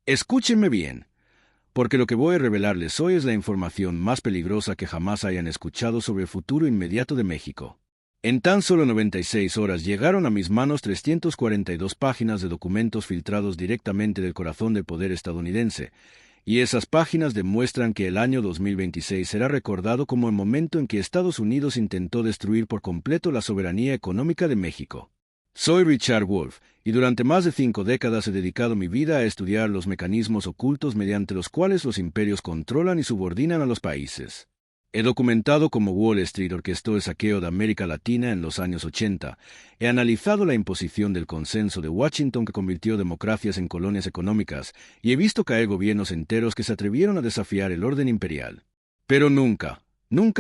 Escúchenme bien, porque lo que voy a revelarles hoy es la información más peligrosa que jamás hayan escuchado sobre el futuro inmediato de México. En tan solo 96 horas llegaron a mis manos 342 páginas de documentos filtrados directamente del corazón del poder estadounidense, y esas páginas demuestran que el año 2026 será recordado como el momento en que Estados Unidos intentó destruir por completo la soberanía económica de México. Soy Richard Wolff, y durante más de 5 décadas he dedicado mi vida a estudiar los mecanismos ocultos mediante los cuales los imperios controlan y subordinan a los países. He documentado cómo Wall Street orquestó el saqueo de América Latina en los años 80, he analizado la imposición del consenso de Washington que convirtió democracias en colonias económicas, y he visto caer gobiernos enteros que se atrevieron a desafiar el orden imperial. Pero nunca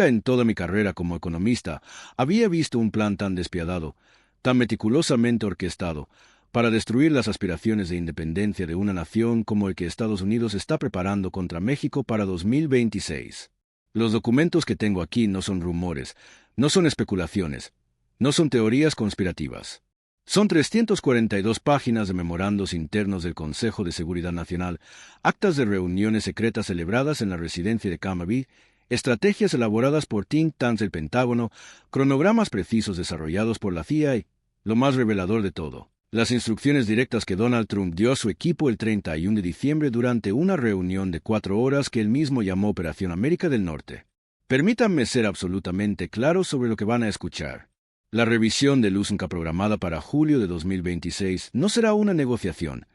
en toda mi carrera como economista, había visto un plan tan despiadado, tan meticulosamente orquestado, para destruir las aspiraciones de independencia de una nación como el que Estados Unidos está preparando contra México para 2026. Los documentos que tengo aquí no son rumores, no son especulaciones, no son teorías conspirativas. Son 342 páginas de memorandos internos del Consejo de Seguridad Nacional, actas de reuniones secretas celebradas en la residencia de Camp David, estrategias elaboradas por think tanks del Pentágono, cronogramas precisos desarrollados por la CIA y, lo más revelador de todo, las instrucciones directas que Donald Trump dio a su equipo el 31 de diciembre durante una reunión de 4 horas que él mismo llamó Operación América del Norte. Permítanme ser absolutamente claro sobre lo que van a escuchar. La revisión del USMCA programada para julio de 2026 no será una negociación,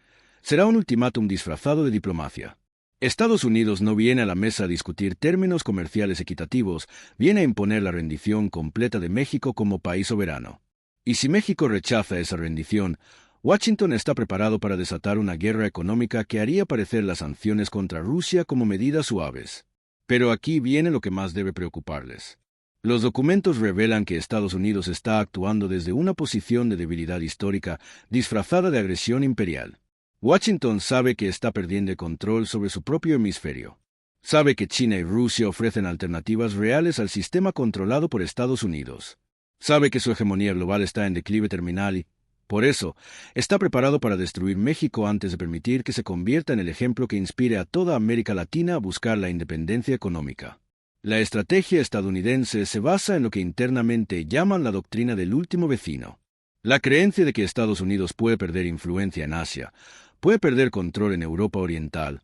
será un ultimátum disfrazado de diplomacia. Estados Unidos no viene a la mesa a discutir términos comerciales equitativos, viene a imponer la rendición completa de México como país soberano. Y si México rechaza esa rendición, Washington está preparado para desatar una guerra económica que haría parecer las sanciones contra Rusia como medidas suaves. Pero aquí viene lo que más debe preocuparles. Los documentos revelan que Estados Unidos está actuando desde una posición de debilidad histórica disfrazada de agresión imperial. Washington sabe que está perdiendo el control sobre su propio hemisferio. Sabe que China y Rusia ofrecen alternativas reales al sistema controlado por Estados Unidos. Sabe que su hegemonía global está en declive terminal y, por eso, está preparado para destruir México antes de permitir que se convierta en el ejemplo que inspire a toda América Latina a buscar la independencia económica. La estrategia estadounidense se basa en lo que internamente llaman la doctrina del último vecino. La creencia de que Estados Unidos puede perder influencia en Asia, puede perder control en Europa Oriental,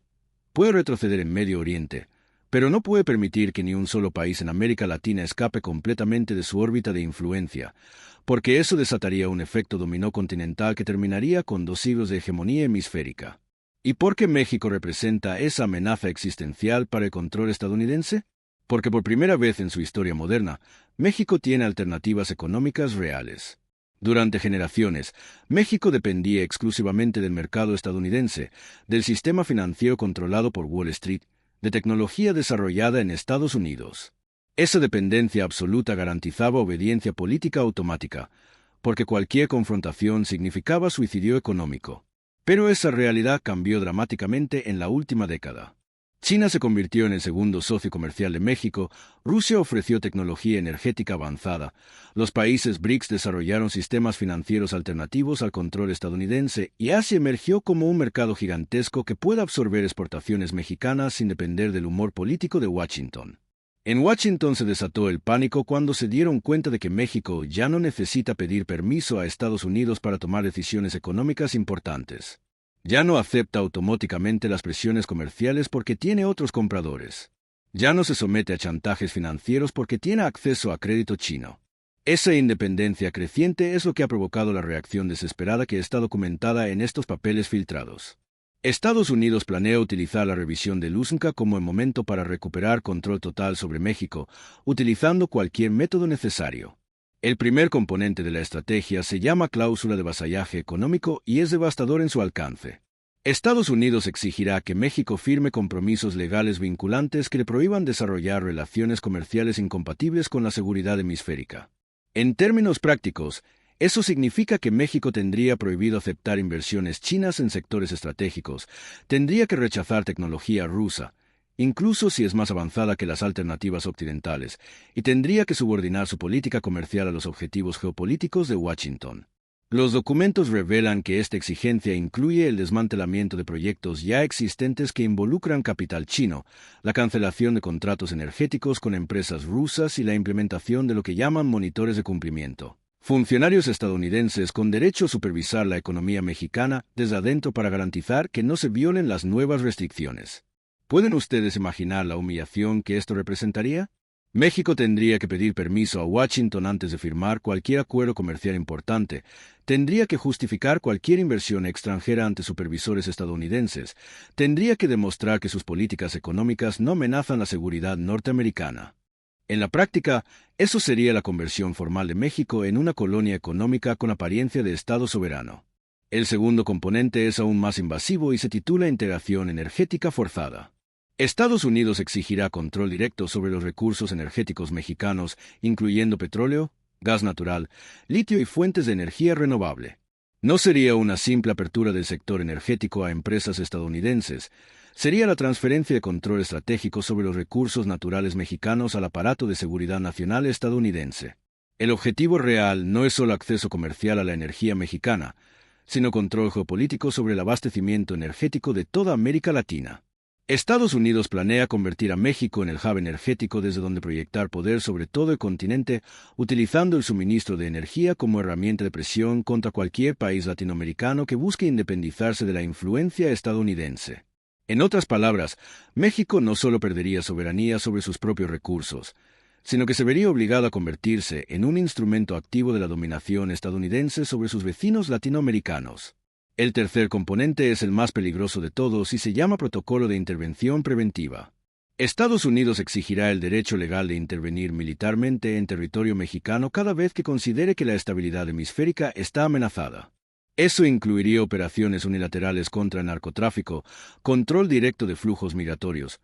puede retroceder en Medio Oriente, pero no puede permitir que ni un solo país en América Latina escape completamente de su órbita de influencia, porque eso desataría un efecto dominó continental que terminaría con 2 siglos de hegemonía hemisférica. ¿Y por qué México representa esa amenaza existencial para el control estadounidense? Porque por primera vez en su historia moderna, México tiene alternativas económicas reales. Durante generaciones, México dependía exclusivamente del mercado estadounidense, del sistema financiero controlado por Wall Street, de tecnología desarrollada en Estados Unidos. Esa dependencia absoluta garantizaba obediencia política automática, porque cualquier confrontación significaba suicidio económico. Pero esa realidad cambió dramáticamente en la última década. China se convirtió en el segundo socio comercial de México, Rusia ofreció tecnología energética avanzada, los países BRICS desarrollaron sistemas financieros alternativos al control estadounidense y Asia emergió como un mercado gigantesco que puede absorber exportaciones mexicanas sin depender del humor político de Washington. En Washington se desató el pánico cuando se dieron cuenta de que México ya no necesita pedir permiso a Estados Unidos para tomar decisiones económicas importantes. Ya no acepta automáticamente las presiones comerciales porque tiene otros compradores. Ya no se somete a chantajes financieros porque tiene acceso a crédito chino. Esa independencia creciente es lo que ha provocado la reacción desesperada que está documentada en estos papeles filtrados. Estados Unidos planea utilizar la revisión del USMCA como el momento para recuperar control total sobre México, utilizando cualquier método necesario. El primer componente de la estrategia se llama cláusula de vasallaje económico y es devastador en su alcance. Estados Unidos exigirá que México firme compromisos legales vinculantes que le prohíban desarrollar relaciones comerciales incompatibles con la seguridad hemisférica. En términos prácticos, eso significa que México tendría prohibido aceptar inversiones chinas en sectores estratégicos, tendría que rechazar tecnología rusa, incluso si es más avanzada que las alternativas occidentales, y tendría que subordinar su política comercial a los objetivos geopolíticos de Washington. Los documentos revelan que esta exigencia incluye el desmantelamiento de proyectos ya existentes que involucran capital chino, la cancelación de contratos energéticos con empresas rusas y la implementación de lo que llaman monitores de cumplimiento. Funcionarios estadounidenses con derecho a supervisar la economía mexicana desde adentro para garantizar que no se violen las nuevas restricciones. ¿Pueden ustedes imaginar la humillación que esto representaría? México tendría que pedir permiso a Washington antes de firmar cualquier acuerdo comercial importante, tendría que justificar cualquier inversión extranjera ante supervisores estadounidenses, tendría que demostrar que sus políticas económicas no amenazan la seguridad norteamericana. En la práctica, eso sería la conversión formal de México en una colonia económica con apariencia de Estado soberano. El segundo componente es aún más invasivo y se titula integración energética forzada. Estados Unidos exigirá control directo sobre los recursos energéticos mexicanos, incluyendo petróleo, gas natural, litio y fuentes de energía renovable. No sería una simple apertura del sector energético a empresas estadounidenses, sería la transferencia de control estratégico sobre los recursos naturales mexicanos al aparato de seguridad nacional estadounidense. El objetivo real no es solo acceso comercial a la energía mexicana, sino control geopolítico sobre el abastecimiento energético de toda América Latina. Estados Unidos planea convertir a México en el hub energético desde donde proyectar poder sobre todo el continente, utilizando el suministro de energía como herramienta de presión contra cualquier país latinoamericano que busque independizarse de la influencia estadounidense. En otras palabras, México no solo perdería soberanía sobre sus propios recursos, sino que se vería obligado a convertirse en un instrumento activo de la dominación estadounidense sobre sus vecinos latinoamericanos. El tercer componente es el más peligroso de todos y se llama Protocolo de Intervención Preventiva. Estados Unidos exigirá el derecho legal de intervenir militarmente en territorio mexicano cada vez que considere que la estabilidad hemisférica está amenazada. Eso incluiría operaciones unilaterales contra el narcotráfico, control directo de flujos migratorios,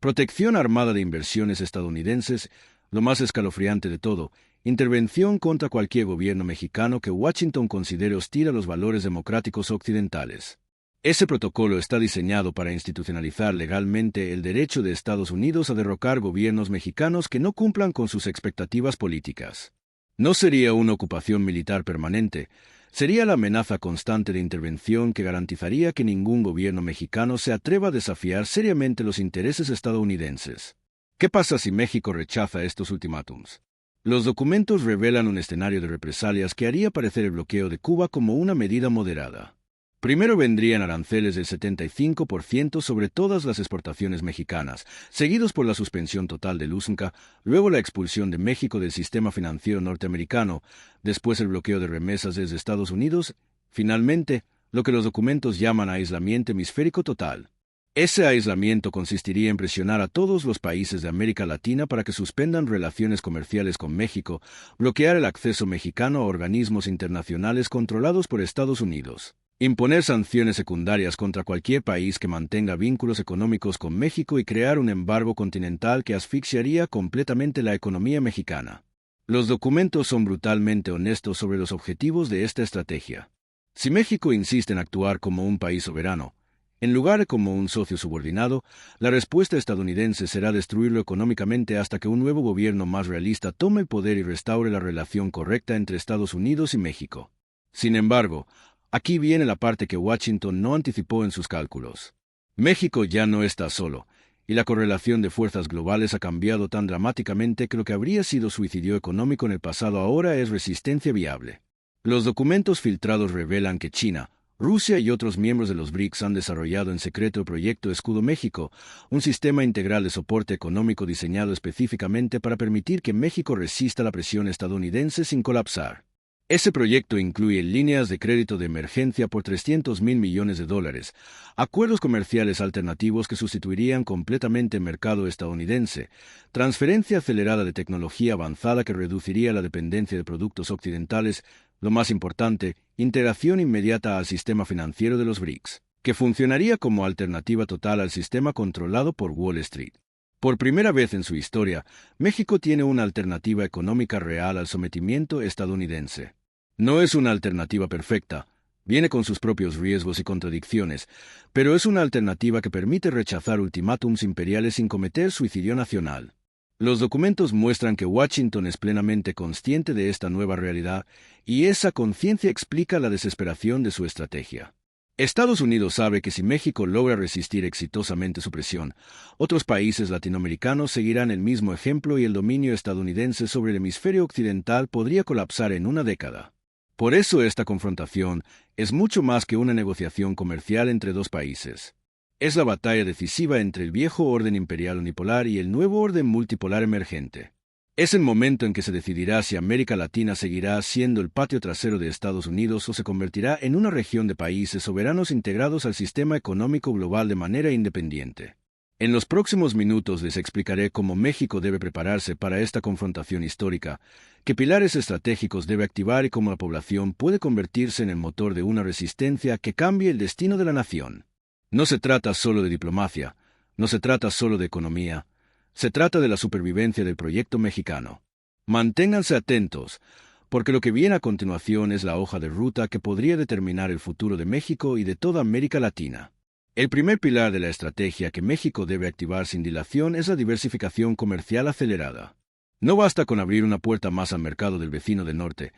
protección armada de inversiones estadounidenses, lo más escalofriante de todo, intervención contra cualquier gobierno mexicano que Washington considere hostil a los valores democráticos occidentales. Ese protocolo está diseñado para institucionalizar legalmente el derecho de Estados Unidos a derrocar gobiernos mexicanos que no cumplan con sus expectativas políticas. No sería una ocupación militar permanente, sería la amenaza constante de intervención que garantizaría que ningún gobierno mexicano se atreva a desafiar seriamente los intereses estadounidenses. ¿Qué pasa si México rechaza estos ultimátums? Los documentos revelan un escenario de represalias que haría parecer el bloqueo de Cuba como una medida moderada. Primero vendrían aranceles del 75% sobre todas las exportaciones mexicanas, seguidos por la suspensión total del USMCA, luego la expulsión de México del sistema financiero norteamericano, después el bloqueo de remesas desde Estados Unidos, finalmente, lo que los documentos llaman aislamiento hemisférico total. Ese aislamiento consistiría en presionar a todos los países de América Latina para que suspendan relaciones comerciales con México, bloquear el acceso mexicano a organismos internacionales controlados por Estados Unidos, imponer sanciones secundarias contra cualquier país que mantenga vínculos económicos con México y crear un embargo continental que asfixiaría completamente la economía mexicana. Los documentos son brutalmente honestos sobre los objetivos de esta estrategia. Si México insiste en actuar como un país soberano, en lugar de como un socio subordinado, la respuesta estadounidense será destruirlo económicamente hasta que un nuevo gobierno más realista tome el poder y restaure la relación correcta entre Estados Unidos y México. Sin embargo, aquí viene la parte que Washington no anticipó en sus cálculos. México ya no está solo, y la correlación de fuerzas globales ha cambiado tan dramáticamente que lo que habría sido suicidio económico en el pasado ahora es resistencia viable. Los documentos filtrados revelan que China, Rusia y otros miembros de los BRICS han desarrollado en secreto el proyecto Escudo México, un sistema integral de soporte económico diseñado específicamente para permitir que México resista la presión estadounidense sin colapsar. Ese proyecto incluye líneas de crédito de emergencia por $300 mil millones, acuerdos comerciales alternativos que sustituirían completamente el mercado estadounidense, transferencia acelerada de tecnología avanzada que reduciría la dependencia de productos occidentales, lo más importante, integración inmediata al sistema financiero de los BRICS, que funcionaría como alternativa total al sistema controlado por Wall Street. Por primera vez en su historia, México tiene una alternativa económica real al sometimiento estadounidense. No es una alternativa perfecta, viene con sus propios riesgos y contradicciones, pero es una alternativa que permite rechazar ultimátums imperiales sin cometer suicidio nacional. Los documentos muestran que Washington es plenamente consciente de esta nueva realidad y esa conciencia explica la desesperación de su estrategia. Estados Unidos sabe que si México logra resistir exitosamente su presión, otros países latinoamericanos seguirán el mismo ejemplo y el dominio estadounidense sobre el hemisferio occidental podría colapsar en una década. Por eso esta confrontación es mucho más que una negociación comercial entre dos países. Es la batalla decisiva entre el viejo orden imperial unipolar y el nuevo orden multipolar emergente. Es el momento en que se decidirá si América Latina seguirá siendo el patio trasero de Estados Unidos o se convertirá en una región de países soberanos integrados al sistema económico global de manera independiente. En los próximos minutos les explicaré cómo México debe prepararse para esta confrontación histórica, qué pilares estratégicos debe activar y cómo la población puede convertirse en el motor de una resistencia que cambie el destino de la nación. No se trata solo de diplomacia, no se trata solo de economía, se trata de la supervivencia del proyecto mexicano. Manténganse atentos, porque lo que viene a continuación es la hoja de ruta que podría determinar el futuro de México y de toda América Latina. El primer pilar de la estrategia que México debe activar sin dilación es la diversificación comercial acelerada. No basta con abrir una puerta más al mercado del vecino del norte,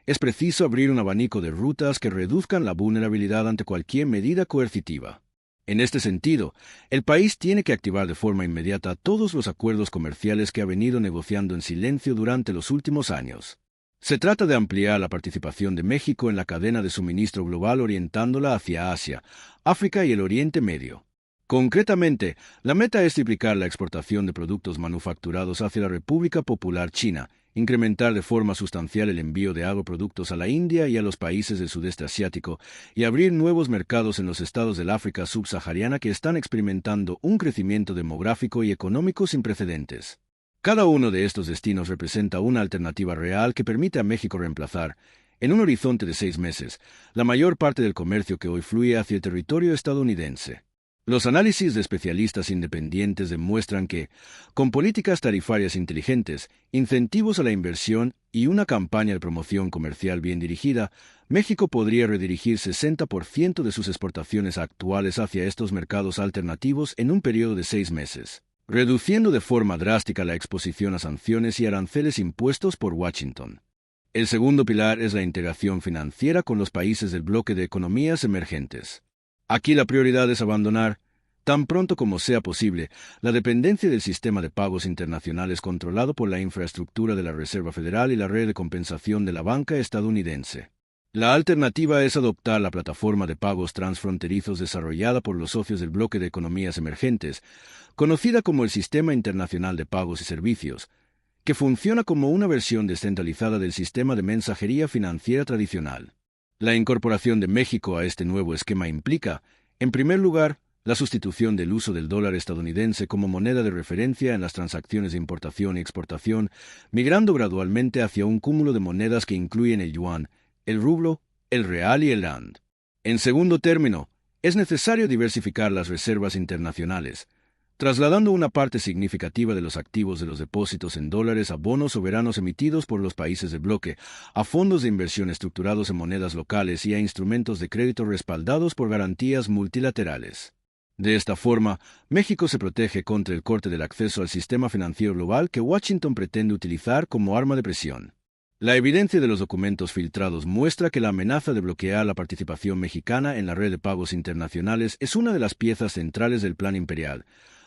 es preciso abrir un abanico de rutas que reduzcan la vulnerabilidad ante cualquier medida coercitiva. En este sentido, el país tiene que activar de forma inmediata todos los acuerdos comerciales que ha venido negociando en silencio durante los últimos años. Se trata de ampliar la participación de México en la cadena de suministro global orientándola hacia Asia, África y el Oriente Medio. Concretamente, la meta es triplicar la exportación de productos manufacturados hacia la República Popular China, incrementar de forma sustancial el envío de agroproductos a la India y a los países del sudeste asiático, y abrir nuevos mercados en los estados del África subsahariana que están experimentando un crecimiento demográfico y económico sin precedentes. Cada uno de estos destinos representa una alternativa real que permite a México reemplazar, en un horizonte de 6 meses, la mayor parte del comercio que hoy fluye hacia el territorio estadounidense. Los análisis de especialistas independientes demuestran que, con políticas tarifarias inteligentes, incentivos a la inversión y una campaña de promoción comercial bien dirigida, México podría redirigir 60% de sus exportaciones actuales hacia estos mercados alternativos en un periodo de 6 meses, reduciendo de forma drástica la exposición a sanciones y aranceles impuestos por Washington. El segundo pilar es la integración financiera con los países del bloque de economías emergentes. Aquí la prioridad es abandonar, tan pronto como sea posible, la dependencia del sistema de pagos internacionales controlado por la infraestructura de la Reserva Federal y la red de compensación de la banca estadounidense. La alternativa es adoptar la plataforma de pagos transfronterizos desarrollada por los socios del bloque de economías emergentes, conocida como el Sistema Internacional de Pagos y Servicios, que funciona como una versión descentralizada del sistema de mensajería financiera tradicional. La incorporación de México a este nuevo esquema implica, en primer lugar, la sustitución del uso del dólar estadounidense como moneda de referencia en las transacciones de importación y exportación, migrando gradualmente hacia un cúmulo de monedas que incluyen el yuan, el rublo, el real y el rand. En segundo término, es necesario diversificar las reservas internacionales, trasladando una parte significativa de los activos de los depósitos en dólares a bonos soberanos emitidos por los países del bloque, a fondos de inversión estructurados en monedas locales y a instrumentos de crédito respaldados por garantías multilaterales. De esta forma, México se protege contra el corte del acceso al sistema financiero global que Washington pretende utilizar como arma de presión. La evidencia de los documentos filtrados muestra que la amenaza de bloquear la participación mexicana en la red de pagos internacionales es una de las piezas centrales del plan imperial,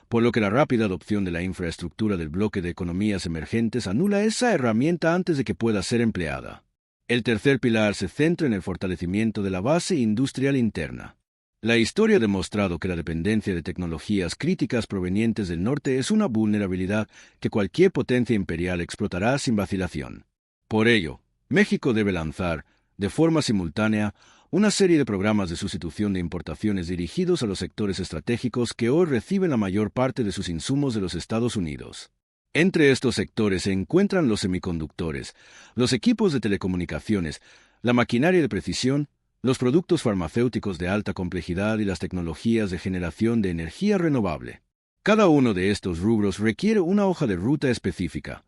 por lo que la rápida adopción de la infraestructura del bloque de economías emergentes anula esa herramienta antes de que pueda ser empleada. El tercer pilar se centra en el fortalecimiento de la base industrial interna. La historia ha demostrado que la dependencia de tecnologías críticas provenientes del norte es una vulnerabilidad que cualquier potencia imperial explotará sin vacilación. Por ello, México debe lanzar, de forma simultánea, una serie de programas de sustitución de importaciones dirigidos a los sectores estratégicos que hoy reciben la mayor parte de sus insumos de los Estados Unidos. Entre estos sectores se encuentran los semiconductores, los equipos de telecomunicaciones, la maquinaria de precisión, los productos farmacéuticos de alta complejidad y las tecnologías de generación de energía renovable. Cada uno de estos rubros requiere una hoja de ruta específica.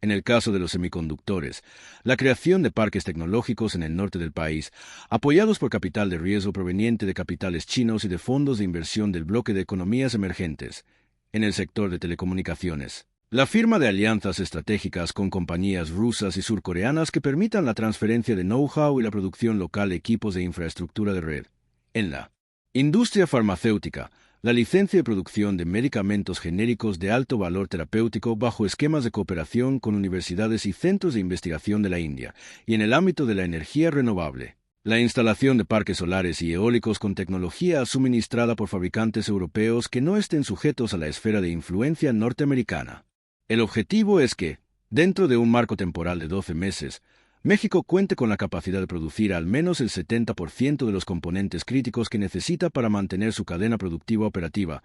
En el caso de los semiconductores, la creación de parques tecnológicos en el norte del país, apoyados por capital de riesgo proveniente de capitales chinos y de fondos de inversión del bloque de economías emergentes. En el sector de telecomunicaciones, La firma de alianzas estratégicas con compañías rusas y surcoreanas que permitan la transferencia de know-how y la producción local de equipos de infraestructura de red. En la industria farmacéutica, la licencia de producción de medicamentos genéricos de alto valor terapéutico bajo esquemas de cooperación con universidades y centros de investigación de la India, y en el ámbito de la energía renovable, la instalación de parques solares y eólicos con tecnología suministrada por fabricantes europeos que no estén sujetos a la esfera de influencia norteamericana. El objetivo es que, dentro de un marco temporal de 12 meses, México cuente con la capacidad de producir al menos el 70% de los componentes críticos que necesita para mantener su cadena productiva operativa,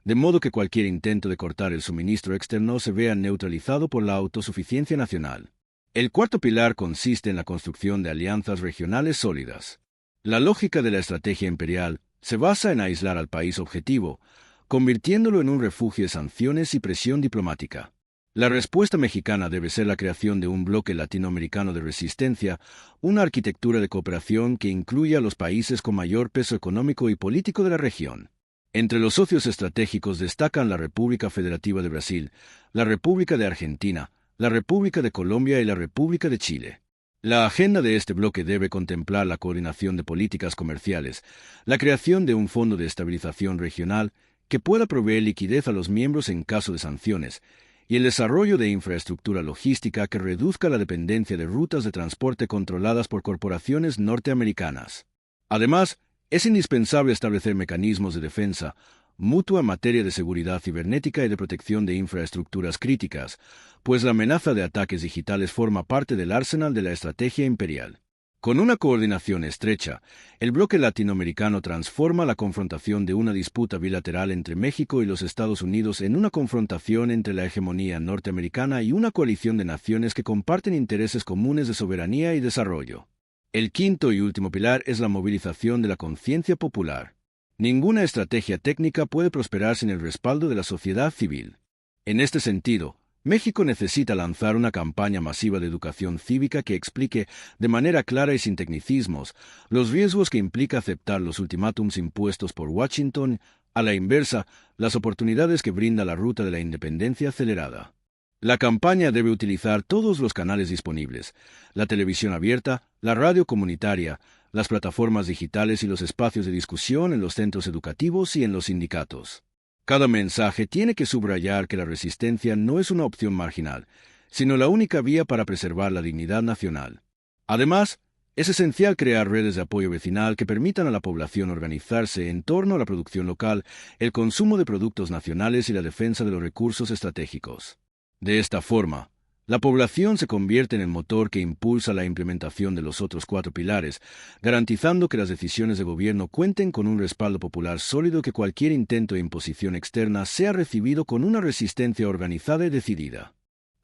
de modo que cualquier intento de cortar el suministro externo se vea neutralizado por la autosuficiencia nacional. El cuarto pilar consiste en la construcción de alianzas regionales sólidas. La lógica de la estrategia imperial se basa en aislar al país objetivo, convirtiéndolo en un refugio de sanciones y presión diplomática. La respuesta mexicana debe ser la creación de un bloque latinoamericano de resistencia, una arquitectura de cooperación que incluya a los países con mayor peso económico y político de la región. Entre los socios estratégicos destacan la República Federativa de Brasil, la República de Argentina, la República de Colombia y la República de Chile. La agenda de este bloque debe contemplar la coordinación de políticas comerciales, la creación de un fondo de estabilización regional que pueda proveer liquidez a los miembros en caso de sanciones, y el desarrollo de infraestructura logística que reduzca la dependencia de rutas de transporte controladas por corporaciones norteamericanas. Además, es indispensable establecer mecanismos de defensa mutua en materia de seguridad cibernética y de protección de infraestructuras críticas, pues la amenaza de ataques digitales forma parte del arsenal de la estrategia imperial. Con una coordinación estrecha, el bloque latinoamericano transforma la confrontación de una disputa bilateral entre México y los Estados Unidos en una confrontación entre la hegemonía norteamericana y una coalición de naciones que comparten intereses comunes de soberanía y desarrollo. El quinto y último pilar es la movilización de la conciencia popular. Ninguna estrategia técnica puede prosperar sin el respaldo de la sociedad civil. En este sentido, México necesita lanzar una campaña masiva de educación cívica que explique, de manera clara y sin tecnicismos, los riesgos que implica aceptar los ultimátums impuestos por Washington, a la inversa, las oportunidades que brinda la ruta de la independencia acelerada. La campaña debe utilizar todos los canales disponibles: la televisión abierta, la radio comunitaria, las plataformas digitales y los espacios de discusión en los centros educativos y en los sindicatos. Cada mensaje tiene que subrayar que la resistencia no es una opción marginal, sino la única vía para preservar la dignidad nacional. Además, es esencial crear redes de apoyo vecinal que permitan a la población organizarse en torno a la producción local, el consumo de productos nacionales y la defensa de los recursos estratégicos. De esta forma, la población se convierte en el motor que impulsa la implementación de los otros 4 pilares, garantizando que las decisiones de gobierno cuenten con un respaldo popular sólido, que cualquier intento de imposición externa sea recibido con una resistencia organizada y decidida.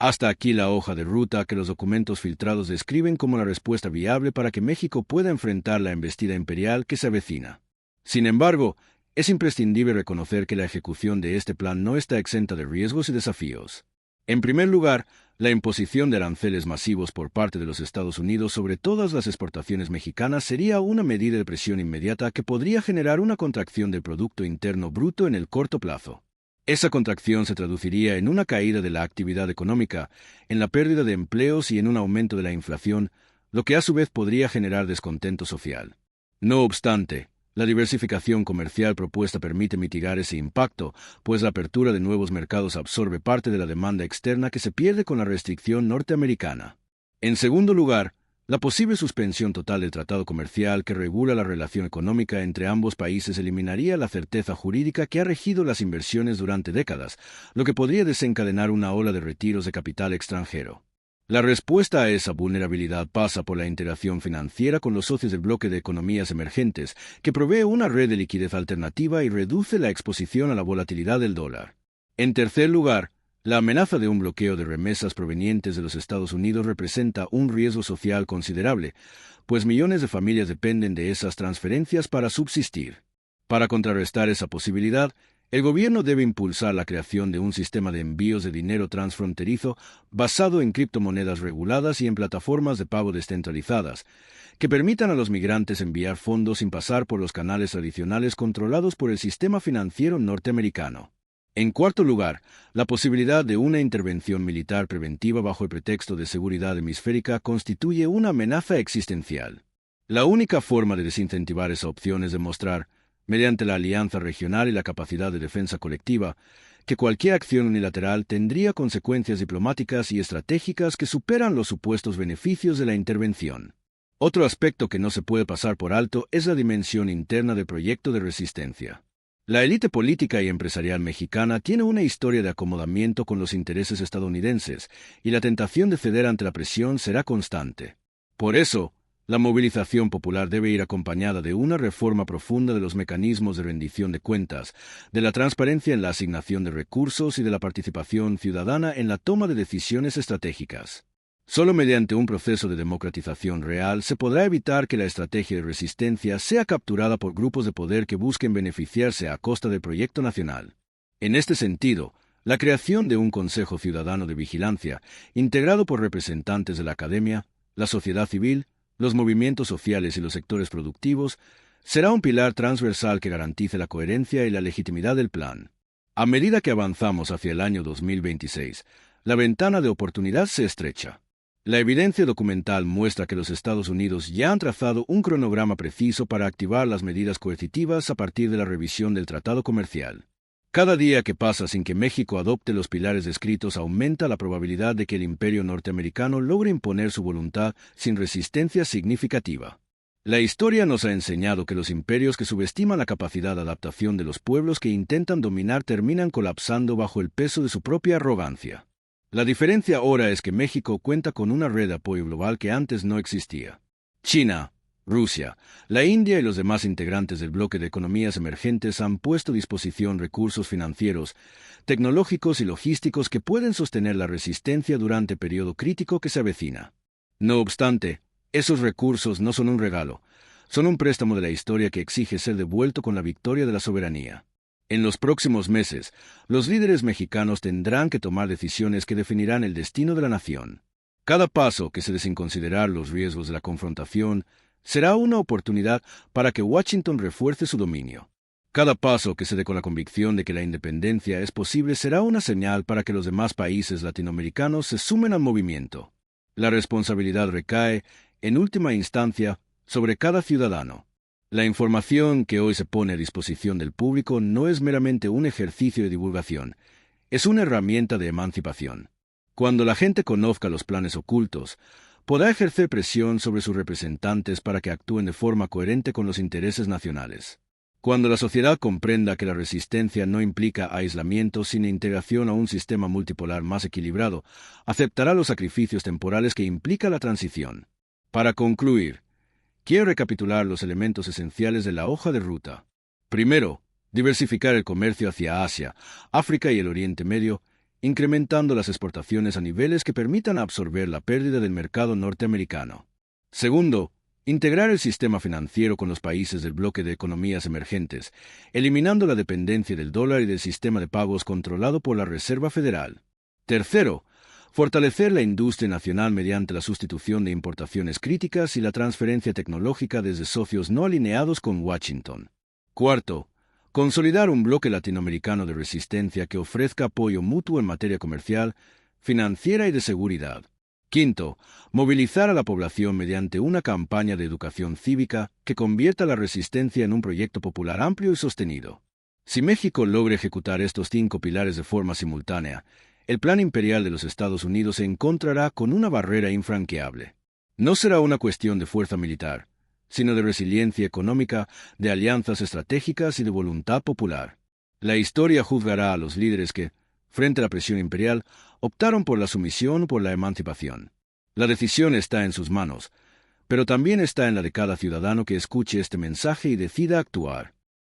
Hasta aquí la hoja de ruta que los documentos filtrados describen como la respuesta viable para que México pueda enfrentar la embestida imperial que se avecina. Sin embargo, es imprescindible reconocer que la ejecución de este plan no está exenta de riesgos y desafíos. En primer lugar, la imposición de aranceles masivos por parte de los Estados Unidos sobre todas las exportaciones mexicanas sería una medida de presión inmediata que podría generar una contracción del Producto Interno Bruto en el corto plazo. Esa contracción se traduciría en una caída de la actividad económica, en la pérdida de empleos y en un aumento de la inflación, lo que a su vez podría generar descontento social. No obstante, la diversificación comercial propuesta permite mitigar ese impacto, pues la apertura de nuevos mercados absorbe parte de la demanda externa que se pierde con la restricción norteamericana. En segundo lugar, la posible suspensión total del tratado comercial que regula la relación económica entre ambos países eliminaría la certeza jurídica que ha regido las inversiones durante décadas, lo que podría desencadenar una ola de retiros de capital extranjero. La respuesta a esa vulnerabilidad pasa por la interacción financiera con los socios del bloque de economías emergentes, que provee una red de liquidez alternativa y reduce la exposición a la volatilidad del dólar. En tercer lugar, la amenaza de un bloqueo de remesas provenientes de los Estados Unidos representa un riesgo social considerable, pues millones de familias dependen de esas transferencias para subsistir. Para contrarrestar esa posibilidad, el gobierno debe impulsar la creación de un sistema de envíos de dinero transfronterizo basado en criptomonedas reguladas y en plataformas de pago descentralizadas, que permitan a los migrantes enviar fondos sin pasar por los canales tradicionales controlados por el sistema financiero norteamericano. En cuarto lugar, la posibilidad de una intervención militar preventiva bajo el pretexto de seguridad hemisférica constituye una amenaza existencial. La única forma de desincentivar esa opción es demostrar, mediante la alianza regional y la capacidad de defensa colectiva, que cualquier acción unilateral tendría consecuencias diplomáticas y estratégicas que superan los supuestos beneficios de la intervención. Otro aspecto que no se puede pasar por alto es la dimensión interna del proyecto de resistencia. La élite política y empresarial mexicana tiene una historia de acomodamiento con los intereses estadounidenses, y la tentación de ceder ante la presión será constante. Por eso, la movilización popular debe ir acompañada de una reforma profunda de los mecanismos de rendición de cuentas, de la transparencia en la asignación de recursos y de la participación ciudadana en la toma de decisiones estratégicas. Solo mediante un proceso de democratización real se podrá evitar que la estrategia de resistencia sea capturada por grupos de poder que busquen beneficiarse a costa del proyecto nacional. En este sentido, la creación de un Consejo Ciudadano de Vigilancia, integrado por representantes de la academia, la sociedad civil, los movimientos sociales y los sectores productivos, será un pilar transversal que garantice la coherencia y la legitimidad del plan. A medida que avanzamos hacia el año 2026, la ventana de oportunidad se estrecha. La evidencia documental muestra que los Estados Unidos ya han trazado un cronograma preciso para activar las medidas coercitivas a partir de la revisión del Tratado Comercial. Cada día que pasa sin que México adopte los pilares descritos aumenta la probabilidad de que el imperio norteamericano logre imponer su voluntad sin resistencia significativa. La historia nos ha enseñado que los imperios que subestiman la capacidad de adaptación de los pueblos que intentan dominar terminan colapsando bajo el peso de su propia arrogancia. La diferencia ahora es que México cuenta con una red de apoyo global que antes no existía. China, Rusia, la India y los demás integrantes del bloque de economías emergentes han puesto a disposición recursos financieros, tecnológicos y logísticos que pueden sostener la resistencia durante el periodo crítico que se avecina. No obstante, esos recursos no son un regalo, son un préstamo de la historia que exige ser devuelto con la victoria de la soberanía. En los próximos meses, los líderes mexicanos tendrán que tomar decisiones que definirán el destino de la nación. Cada paso que se dé sin considerar los riesgos de la confrontación será una oportunidad para que Washington refuerce su dominio. Cada paso que se dé con la convicción de que la independencia es posible será una señal para que los demás países latinoamericanos se sumen al movimiento. La responsabilidad recae, en última instancia, sobre cada ciudadano. La información que hoy se pone a disposición del público no es meramente un ejercicio de divulgación, es una herramienta de emancipación. Cuando la gente conozca los planes ocultos, podrá ejercer presión sobre sus representantes para que actúen de forma coherente con los intereses nacionales. Cuando la sociedad comprenda que la resistencia no implica aislamiento sino integración a un sistema multipolar más equilibrado, aceptará los sacrificios temporales que implica la transición. Para concluir, quiero recapitular los elementos esenciales de la hoja de ruta. Primero, diversificar el comercio hacia Asia, África y el Oriente Medio, incrementando las exportaciones a niveles que permitan absorber la pérdida del mercado norteamericano. Segundo, integrar el sistema financiero con los países del bloque de economías emergentes, eliminando la dependencia del dólar y del sistema de pagos controlado por la Reserva Federal. Tercero, fortalecer la industria nacional mediante la sustitución de importaciones críticas y la transferencia tecnológica desde socios no alineados con Washington. Cuarto, consolidar un bloque latinoamericano de resistencia que ofrezca apoyo mutuo en materia comercial, financiera y de seguridad. Quinto, movilizar a la población mediante una campaña de educación cívica que convierta la resistencia en un proyecto popular amplio y sostenido. Si México logra ejecutar estos 5 pilares de forma simultánea, el plan imperial de los Estados Unidos se encontrará con una barrera infranqueable. No será una cuestión de fuerza militar, sino de resiliencia económica, de alianzas estratégicas y de voluntad popular. La historia juzgará a los líderes que, frente a la presión imperial, optaron por la sumisión o por la emancipación. La decisión está en sus manos, pero también está en la de cada ciudadano que escuche este mensaje y decida actuar.